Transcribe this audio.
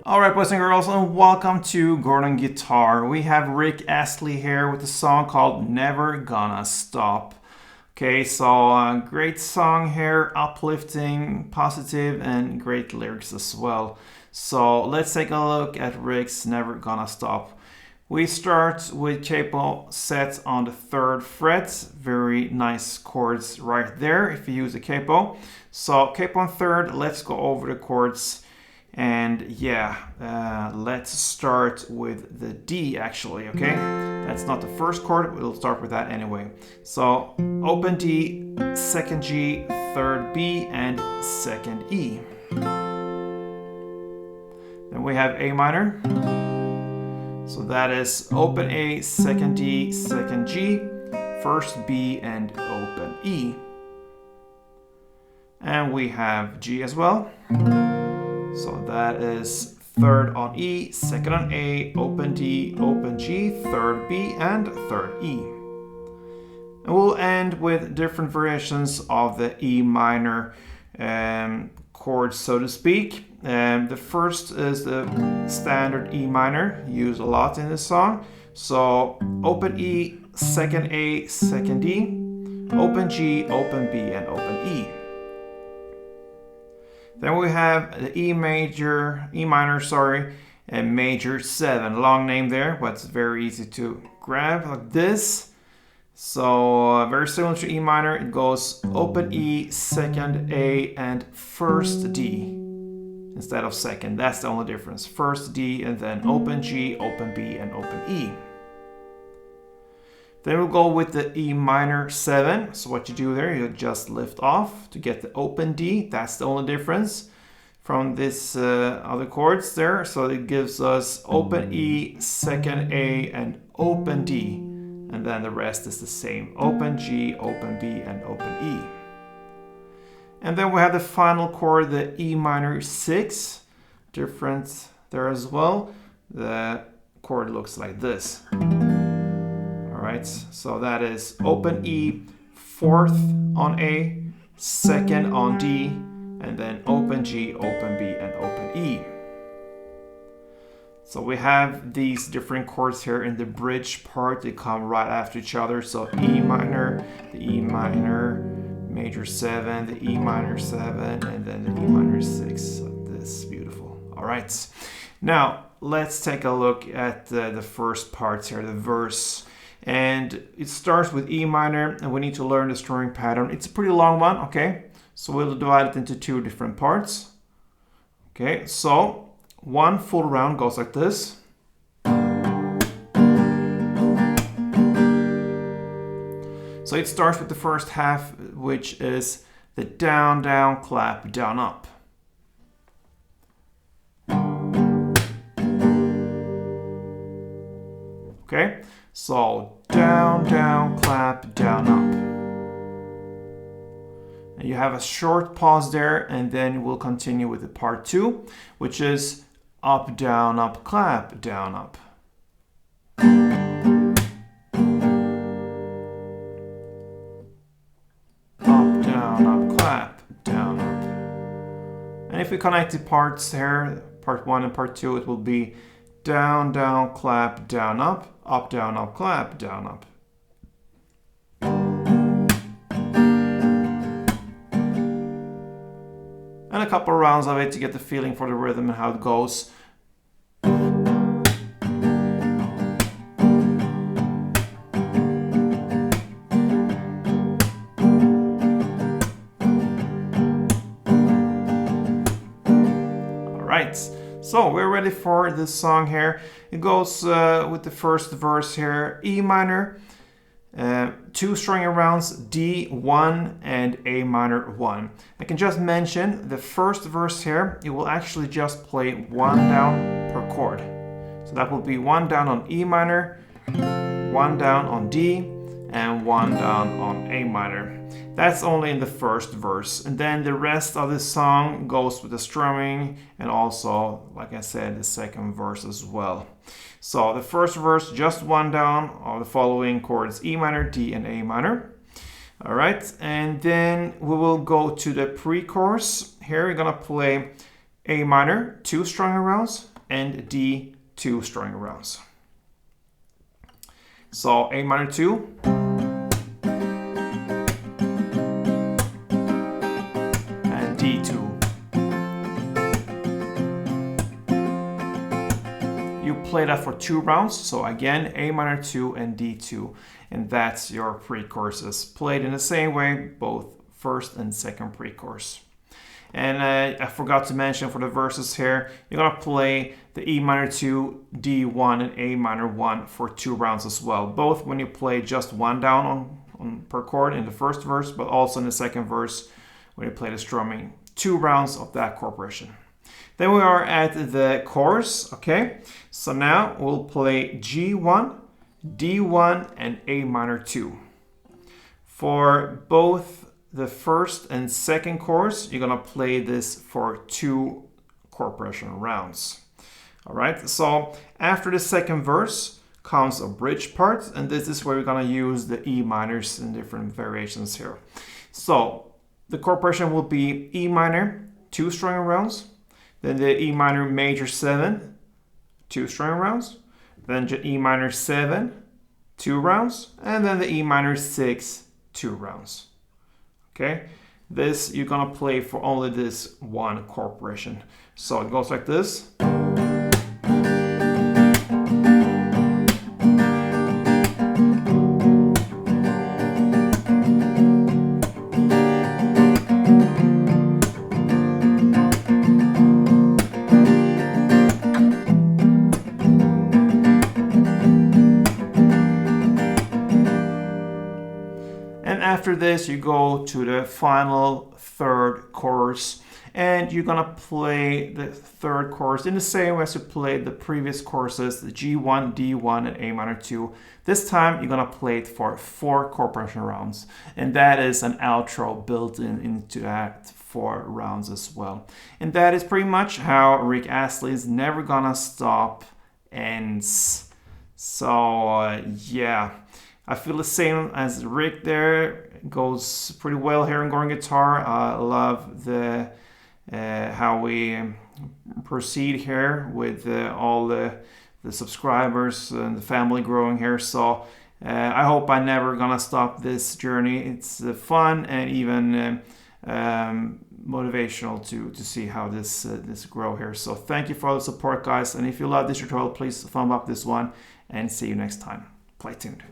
Alright, boys and girls, and welcome to Gordon Guitar. We have Rick Astley here with a song called Never Gonna Stop. Okay, so great song here, uplifting, positive, and great lyrics as well. So let's take a look at Rick's Never Gonna Stop. We start with capo set on the 3rd fret. Very nice chords right there if you use a capo. So capo on 3rd, let's go over the chords. And yeah, let's start with the D actually, okay? That's not the first chord, we'll start with that anyway. So open D, 2nd G, 3rd B, and 2nd E. Then we have A minor. So that is open A, 2nd D, 2nd G, 1st B, and open E. And we have G as well. So that is 3rd on E, 2nd on A, open D, open G, 3rd B, and 3rd E. And we'll end with different variations of the E minor chords, so to speak. The first is the standard E minor, used a lot in this song. So open E, 2nd A, 2nd D, open G, open B, and open E. Then we have the E minor, and major 7. Long name there, but it's very easy to grab like this. So very similar to E minor, it goes open E, 2nd A, and 1st D instead of 2nd. That's the only difference. 1st D, and then open G, open B, and open E. Then we'll go with the E minor 7. So what you do there, you just lift off to get the open D. That's the only difference from this other chords there. So it gives us open E, 2nd A, and open D. And then the rest is the same. Open G, open B, and open E. And then we have the final chord, the E minor 6. Different there as well. The chord looks like this. Alright, so that is open E, 4th on A, 2nd on D, and then open G, open B, and open E. So we have these different chords here in the bridge part. They come right after each other. So E minor, the E minor, major 7, the E minor 7, and then the E minor 6. So this, beautiful. Alright, now let's take a look at the first parts here, the verse. And it starts with E minor, and we need to learn the strumming pattern. It's a pretty long one, okay? So we'll divide it into 2 different parts. Okay, so 1 full round goes like this. So it starts with the first half, which is the down, down, clap, down, up. Okay, so down, down, clap, down, up. And you have a short pause there, and then we'll continue with the part 2, which is up, down, clap, down, up. Up, down, clap, down, up. And if we connect the parts here, part 1 and part 2, it will be down, down, clap, down, up, down, clap, down, up. And a couple of rounds of it to get the feeling for the rhythm and how it goes. Alright. So we're ready for this song here. It goes with the first verse here, E minor, 2 strumming rounds, D 1 and A minor 1. I can just mention the first verse here, it will actually just play 1 down per chord. So that will be 1 down on E minor, 1 down on D, and 1 down on A minor. That's only in the first verse, and then the rest of the song goes with the strumming and also, like I said, the second verse as well. So the first verse, just 1 down of the following chords, E minor, D, and A minor. All right, and then we will go to the pre-chorus. Here we're gonna play A minor, 2 strumming rounds, and D, 2 string rounds. So A minor 2, and D2. You play that for 2 rounds, so again A minor 2 and D2, and that's your pre-choruses played in the same way, both first and second pre-chorus. And I forgot to mention for the verses here, you're gonna play the E minor 2, D1, and A minor 1 for 2 rounds as well, both when you play just 1 down on per chord in the first verse, but also in the second verse when you play the strumming, 2 rounds of that chord progression. Then we are at the chorus, okay? So now we'll play G1, D1, and A minor 2. For both the first and second chorus, you're gonna play this for 2 chord progression rounds. All right, so after the second verse comes a bridge part, and this is where we're gonna use the E minors in different variations here. So the chord progression will be E minor, 2 string rounds, then the E minor major 7, 2 string rounds, then E minor 7, 2 rounds, and then the E minor 6, 2 rounds. Okay, this you're gonna play for only this one chord progression. So it goes like this. And after this, you go to the final third chorus, and you're gonna play the third chorus in the same way as you played the previous choruses, the G1, D1, and A minor 2. This time, you're gonna play it for 4 chord progression rounds, and that is an outro built into that 4 rounds as well. And that is pretty much how Rick Astley's Never Gonna Stop ends. So yeah. I feel the same as Rick there. It goes pretty well here on Gordon Guitar. I love the how we proceed here with all the subscribers and the family growing here. So I hope I'm never gonna stop this journey. It's fun and even motivational to see how this grow here. So thank you for all the support, guys. And if you love this tutorial, please thumb up this one and see you next time. Play tuned.